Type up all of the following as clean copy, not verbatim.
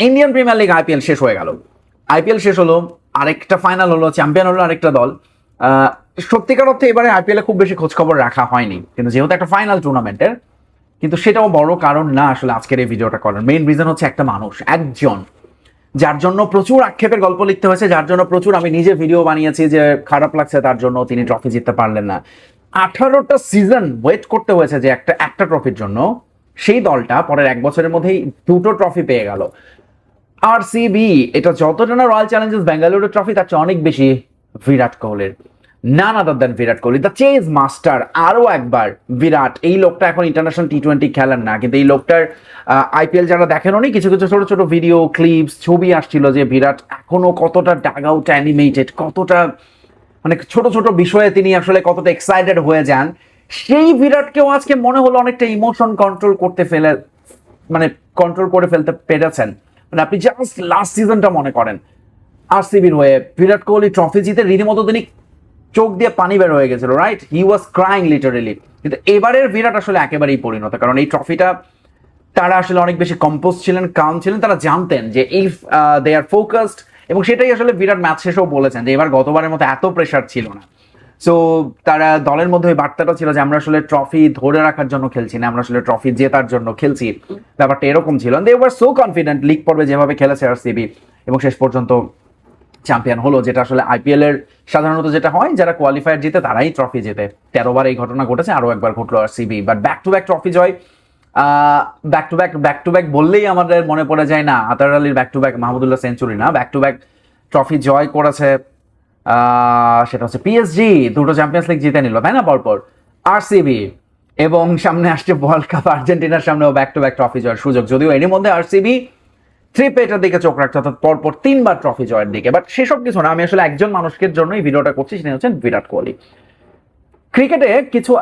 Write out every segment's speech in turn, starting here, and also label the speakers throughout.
Speaker 1: Indian premier league IPL শেষ হয়ে গেল, আইপিএল শেষ হলো, আরেকটা ফাইনাল হলো, চ্যাম্পিয়ন হলো আরেকটা দল। সত্যিকার অর্থে এবারে আইপিএল খুব বেশি খোঁজখবর রাখা হয়নি, কিন্তু যেহেতু একটা ফাইনাল টুর্নামেন্টের, কিন্তু সেটাও বড় কারণ না আসলে আজকের এই ভিডিওটা করার। মেইন রিজন হচ্ছে একটা মানুষ, একজন, যার জন্য প্রচুর আক্ষেপের গল্প লিখতে হয়েছে, যার জন্য প্রচুর আমি নিজে ভিডিও বানিয়েছি যে খারাপ লাগছে তার জন্য তিনি ট্রফি জিততে পারলেন না। 18টা সিজন ওয়েট করতে হয়েছে যে একটা ট্রফির জন্য। সেই দলটা পরের 1 বছরের মধ্যেই 2টো ট্রফি পেয়ে গেল। আরসিবি এটা যতটা না রয়্যাল চ্যালেঞ্জার্স বেঙ্গালুরু ট্রফি, তার চেয়ে অনেক বেশি বিরাট কোহলির। None other than Virat Kohli, the chase master. আরো একবার বিরাট, এই লোকটা এখন ইন্টারন্যাশনাল টি20 খেলেন না, কিন্তু এই লোকটার আইপিএল যারা দেখেনি, কিছু কিছু ছোট ছোট ভিডিও ক্লিপস ছবি আসছিল যে বিরাট এখনো কতটা ডাগ আউট অ্যানিমেটেড, কতটা মানে ছোট ছোট বিষয়ে তিনি আসলে কতটা এক্সাইটেড হয়ে যান। সেই বিরাটকেও আজকে মনে হলো অনেকটা ইমোশন কন্ট্রোল করে ফেলতে পেরেছেন। মানে আপনি জাস্ট লাস্ট সিজনটা মনে করেন, আরসিবির হয়ে বিরাট কোহলি ট্রফি জিতে রীতিমতো তিনি চোখ দিয়ে পানি বের হয়ে গেছিল, right? He was crying literally. কিন্তু এবারের বিরাট আসলে একেবারেই পরিণত, কারণ এই ট্রফিটা তারা আসলে অনেক বেশি কম্পোজ ছিলেন, কাম ছিলেন, তারা জানতেন যে ইফ দে আর ফোকাসড, এবং সেটাই আসলে বিরাট ম্যাচ শেষেও বলেছেন যে এবার গতবারের মতো এত প্রেশার ছিল না। সো তারা দলের মধ্যে ওই বার্তাটা ছিল যে আমরা আসলে ট্রফি ধরে রাখার জন্য খেলছি না, আমরা আসলে ট্রফি জেতার জন্য খেলছি, ব্যাপারটা এরকম ছিল। They were so confident league পর্বে যেভাবে খেলেছে আরসিবি, এবং শেষ পর্যন্ত চ্যাম্পিয়ন হলো, যেটা আসলে আইপিএল এর সাধারণত যেটা হয়, যারা কোয়ালিফায়ার জিতে তারাই ট্রফি জেতে। 13 বার এই ঘটনা ঘটেছে, আরো একবার ঘটলো RCB. But back to back trophy জয়, ব্যাক টু ব্যাক বললেই আমাদের মনে পড়ে যায় না আতার আলীর back to back Mahmudullah century, না, ব্যাক টু ব্যাক ট্রফি জয় করেছে সেটা হচ্ছে পিএসজি, 2টো চ্যাম্পিয়ন্স লিগ জিতে নিল, তাই না, পরপর। আরসিবি এবং সামনে আসছে ওয়ার্ল্ড কাপ, আর্জেন্টিনার সামনেও ব্যাক টু ব্যাক ট্রফি জয়ের সুযোগ, যদিও এর মধ্যে আরসিবি ট্রিপেটার দিকে চোখ রাখছে, অর্থাৎ পরপর 3বার ট্রফি জয়ের দিকে। বাট সেসব কিছু না, আমি আসলে একজন মানুষের জন্যই ভিডিওটা করছি, সেটা হচ্ছেন বিরাট কোহলি। ক্রিকেটে কিছু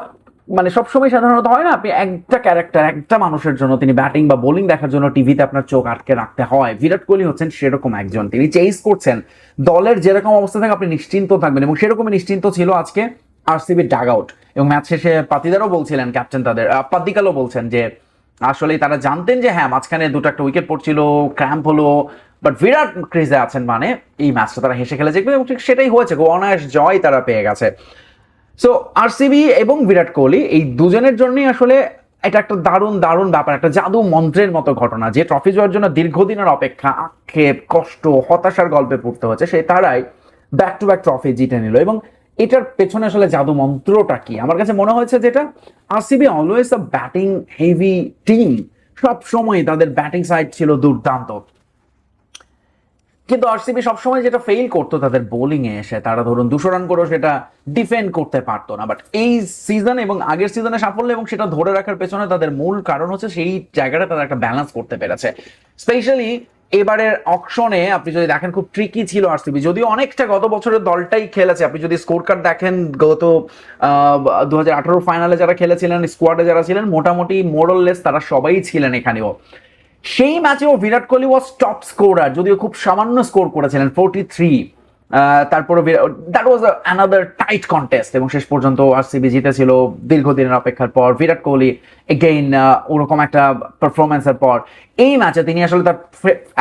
Speaker 1: মানে সবসময় সাধারণত হয় না, আপনি একটা ক্যারেক্টার, একটা মানুষের জন্য তিনি ব্যাটিং বা বোলিং দেখার জন্য টিভিতে আপনার চোখ আটকে রাখতে হয়। বিরাট কোহলি হচ্ছেন সেরকম একজন, তিনি চেস করছেন দলের যেরকম অবস্থা থাকে আপনি নিশ্চিন্ত থাকবেন, এবং সেরকমই নিশ্চিন্ত ছিল আজকে আরসিবির ডাগ আউট। এবং ম্যাচ শেষে পাতিদারও বলছিলেন, ক্যাপ্টেন তাদের পাদ্দিকালও বলছেন যে আসলে তারা জানতেন যে হ্যাঁ মাঝখানে 2টো একটা উইকেট পড়ছিল, ক্র্যাম্প হলো, বাট বিরাট ক্রিজে আছেন মানে এই ম্যাচটা তারা হেসে খেলে জিতবে, এবং ঠিক সেটাই হয়েছে, অনায়াস জয় তারা পেয়ে গেছে। সো আরসিবি এবং বিরাট কোহলি এই দুজনের জন্যই আসলে এটা একটা দারুণ দারুণ ব্যাপার, একটা জাদু মন্ত্রের মতো ঘটনা, যে ট্রফি জয়ের জন্য দীর্ঘদিনের অপেক্ষা, আক্ষেপ, কষ্ট, হতাশার গল্পে পড়তে হচ্ছে, সেই তারাই ব্যাক টু ব্যাক ট্রফি জিতে নিল। এবং এটার পেছনে আসলে জাদু মন্ত্রটা কি আমার কাছে মনে হয়েছে, যেটা RCB always a batting heavy team, সব সময় তাদের ব্যাটিং সাইড ছিল দুর্দান্ত, কিন্তু আরসিবি সবসময় যেটা ফেইল করতো তাদের বোলিং এ এসে, তারা ধরুন 200 রান করেও সেটা ডিফেন্ড করতে পারতো না। বাট এই সিজন এবং আগের সিজনে সাফল্য এবং সেটা ধরে রাখার পেছনে তাদের মূল কারণ হচ্ছে সেই জায়গাটা তারা একটা ব্যালেন্স করতে পেরেছে। স্পেশালি এবারের অকশনে আপনি যদি দেখেন খুব ট্রিকি ছিল আরসিবি, যদিও অনেকটা গত বছরের দলটাই খেলেছে। আপনি যদি স্কোর কার্ড দেখেন, গত 2018 ফাইনালে যারা খেলেছিলেন, স্কোয়াডে যারা ছিলেন, মোটামুটি মোরললেস তারা সবাই ছিলেন এখানেও। সেই ম্যাচেও বিরাট কোহলি ওয়াজ টপ স্কোরার, যদিও খুব সামান্য স্কোর করেছিলেন 43। তারপরে that was another tight contest, এবং শেষ পর্যন্ত আরসিবি জিতেছিল দীর্ঘদিনের অপেক্ষার পর। বিরাট কোহলি এগেইন ওরকম একটা পারফরমেন্সের পর এই ম্যাচে তিনি আসলে তার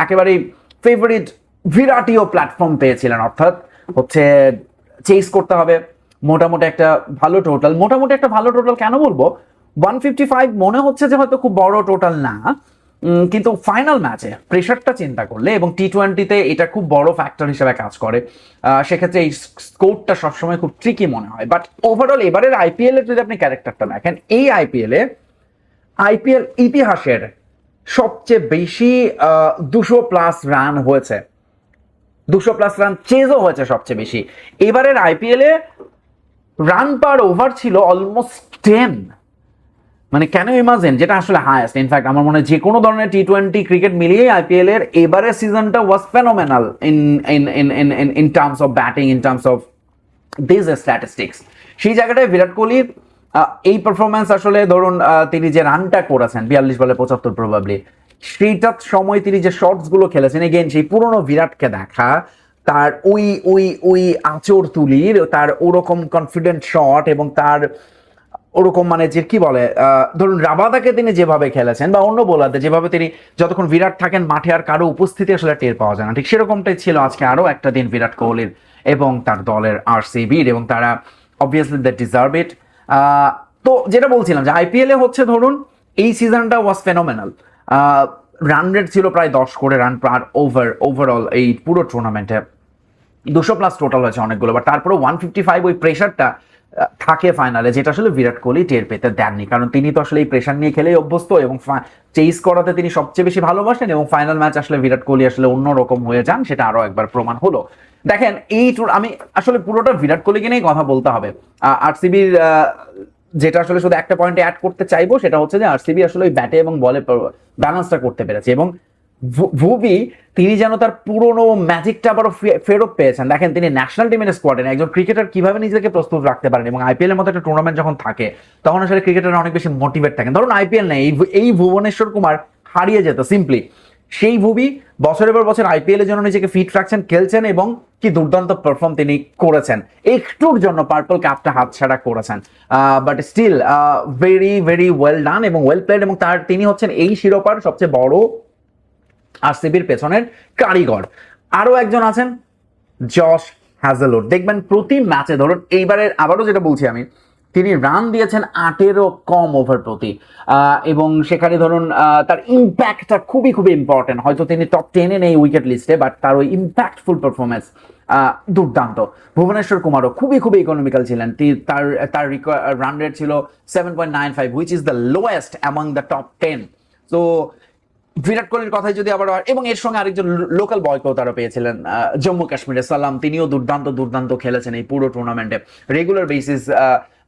Speaker 1: একেবারেই ফেভারিট বিরাটীয় প্ল্যাটফর্ম পেয়েছিলেন, অর্থাৎ হচ্ছে চেস করতে হবে মোটামুটি একটা ভালো টোটাল। মোটামুটি একটা ভালো টোটাল কেন বলবো, 155 মনে হচ্ছে যে হয়তো খুব বড় টোটাল না, কিন্তু ফাইনাল ম্যাচে প্রেশারটা চিন্তা করলে এবং টি20তে এটা খুব বড় ফ্যাক্টর হিসেবে কাজ করে, সেক্ষেত্রে এই স্কোরটা সবসময় খুব ট্রিকি মনে হয়। বাট ওভারঅল এবারের আইপিএল এর যদি আপনি ক্যারেক্টারটা দেখেন, এই আইপিএল ইতিহাসের সবচেয়ে বেশি 200+ রান হয়েছে, 200+ রান চেজও হয়েছে সবচেয়ে বেশি। এবারের আইপিএল এ রান পার ওভার ছিল অলমোস্ট 10, মানে কেন ইমাজিন, যেটা আসলে হাইয়েস্ট। ইনফ্যাক্ট আমার মনে হয় যে কোনো ধরনের টি20 ক্রিকেট মিলিয়ে আইপিএল এর এবারের সিজনটা was phenomenal in terms of batting, in terms of this statistics. সেই জায়গাটায় বিরাট কোহলির এই পারফরমেন্স আসলে ধরুন তিনি যে রানটা করেছেন 42 বলে 75 প্রবাবলি, সেইটার সময় তিনি যে শটস গুলো খেলেছেন, এগেইন সেই পুরনো বিরাটকে দেখা, তার ওই আঁচড় তুলির, তার ওরকম কনফিডেন্ট শট এবং তার ওরকম মানে যে কি বলে ধরুন রাবাদাকে তিনি যেভাবে খেলেছেন বা অন্য বোলারদের যেভাবে তিনি যতক্ষণ বিরাট থাকেন মাঠে আর কারো উপস্থিতি আসলে টের পাওয়া যায় না, ঠিক সেরকমটাই ছিল আজকে আরো একটা দিন বিরাট কোহলির এবং তার দলের আরসিবির, এবং তারা অবভিয়াসলি দে ডিজার্ভ ইট। তো যেটা বলছিলাম যে আইপিএল এ হচ্ছে ধরুন এই সিজনটা ওয়াজ ফেনোমেনাল। রান রেট ছিল প্রায় 10 করে রান পার ওভারঅল এই পুরো টুর্নামেন্টে, 200+ টোটাল হয়েছে অনেকগুলো, বাট তারপরে 155 ওই প্রেশারটা থাকে ফাইনালে, যেটা আসলে বিরাট কোহলি টের পেতে দেননি, কারণ তিনি তো আসলে এই প্রেশার নিয়ে খেলেই অভ্যস্ত এবং চেস করাতে তিনি সবচেয়ে বেশি ভালোবাসেন, এবং ফাইনাল ম্যাচ আসলে বিরাট কোহলি আসলে অন্যরকম হয়ে যান, সেটা আরো একবার প্রমাণ হলো। দেখেন এই টুর আমি আসলে পুরোটা বিরাট কোহলিকে নিয়েই কথা বলতে হবে। আরসিবির যেটা আসলে শুধু একটা পয়েন্টে অ্যাড করতে চাইবো সেটা হচ্ছে যে আরসিবি আসলে ওই ব্যাটে এবং বলে ব্যালেন্সটা করতে পেরেছে, এবং ভুবি তিনি যেন তার পুরনো ম্যাজিকটা আবারও ফেরত পেয়েছেন। দেখেন তিনি ন্যাশনাল টিমের স্কোয়াডে একজন ক্রিকেটার কিভাবে নিজেকে প্রস্তুত রাখতে পারেন, এবং আইপিএল এর মতো একটা টুর্নামেন্ট যখন থাকে তখন আসলে ক্রিকেটাররা অনেক বেশি মোটিভেট থাকেন। ধরুন আইপিএল নেই, এই ভুবনেশ্বর কুমার হারিয়ে যেত সিম্পলি, সেই ভুবি বছরের পর বছর আইপিএল এর জন্য নিজেকে ফিট রাখছেন, খেলছেন, এবং কি দুর্দান্ত পারফর্ম তিনি করেছেন, একটুর জন্য পার্পল ক্যাপটা হাতছাড়া করেছেন, but still very very well done এবং ওয়েল প্লেড, এবং তিনি হচ্ছেন এই শিরোপার সবচেয়ে বড় আরসিবির পেছনের কারিগর। আরো একজন আছেন জশ হ্যাজেলউড, দেখবেন প্রতি ম্যাচে ধরুন এইবারের আবারও যেটা বলছি আমি, তিনি রান দিয়েছেন 8-এরও কম ওভার প্রতি, এবং সেখানে ধরুন তার ইম্প্যাক্টটা খুবই খুবই ইম্পর্টেন্ট। হয়তো তিনি টপ 10-এ নেই উইকেট লিস্টে, বাট তার ওই ইম্প্যাক্টফুল পারফরমেন্স দুর্দান্ত। ভুবনেশ্বর কুমারও খুবই খুবই ইকোনমিক্যাল ছিলেন, তার তার রান রেট ছিল 7.95, which is the lowest among the top 10। So Virat কোহলির কথাই যদি আবার, এবং এর সঙ্গে আরেকজন লোকাল বয়কেও তারা পেয়েছিলেন জম্মু কাশ্মীরের সালাম, তিনিও দুর্দান্ত দুর্দান্ত খেলেছেন এই পুরো টুর্নামেন্টে, রেগুলার বেসিস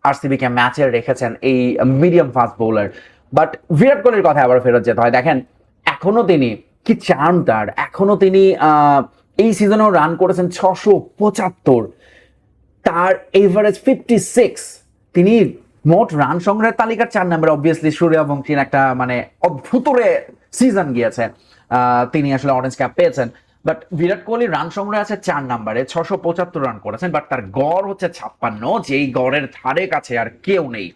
Speaker 1: আরসিবিকে ম্যাচে রেখেছেন এই মিডিয়াম ফাস্ট বোলার। বাট বিরাট কোহলির কথা আবার ফেরত যেতে হয়, দেখেন এখনো তিনি কি চান তার, এখনো তিনি এই সিজনেও রান করেছেন 675, তার এভারেজ 56, তিনি মোট রান সংগ্রহের তালিকার 4 নম্বরে। অবভিয়াসলি সূর্যবংশীর একটা মানে অদ্ভুতরে সিজন গিয়েছে, তিনি আসলে অরেঞ্জ ক্যাপ পেয়েছেন, বাট বিরাট কোহলি রান সংগ্রহে আছে 4 নম্বরে, 675 রান করেছেন, বাট তার গড় হচ্ছে 56, যেই গড়ের ধারে কাছে আর কেউ নেই,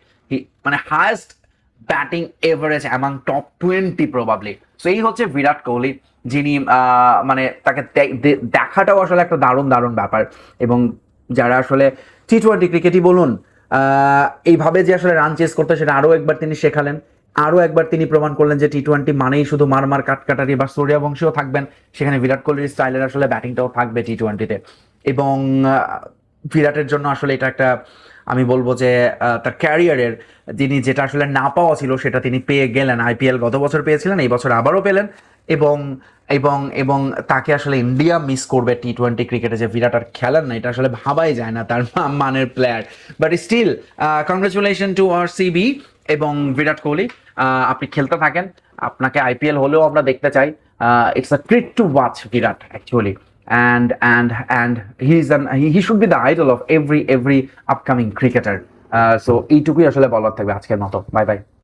Speaker 1: মানে highest batting average among top 20 probably. So এই হচ্ছে বিরাট কোহলি, যিনি মানে তাকে দেখাটাও আসলে একটা দারুণ দারুণ ব্যাপার, এবং যারা আসলে টি-20 ক্রিকেটই বলুন এইভাবে যে আসলে রান চেস করতে, সেটা আরো একবার তিনি শেখালেন, আরো একবার তিনি প্রমাণ করলেন যে টি-20 মানেই শুধু মার কাটকাটারি, বা সূর্যবংশীও থাকবেন সেখানে, বিরাট কোহলির স্টাইলের আসলে ব্যাটিংটাও থাকবে টি-20-তে, এবং বিরাটের জন্য আসলে এটা একটা আমি বলবো যে তার ক্যারিয়ারের যিনি যেটা আসলে না পাওয়া ছিল সেটা তিনি পেয়ে গেলেন। আইপিএল গত বছর পেয়েছিলেন, এই বছর আবারও পেলেন, এবং এবং এবং তাকে আসলে ইন্ডিয়া মিস করবে টি-20 ক্রিকেটে, যে বিরাট আর খেলেন না, এটা আসলে ভাবাই যায় না তার মানের player. But still congratulation to RCB এবং বিরাট কোহলি, আপনি খেলতে থাকেন, আপনাকে আইপিএল হলেও আমরা দেখতে চাই। It's a treat to watch Virat actually, and he should be the idol of every upcoming cricketer. So এইটুকুই আসলে বলার থাকবে আজকের মতো। Bye bye.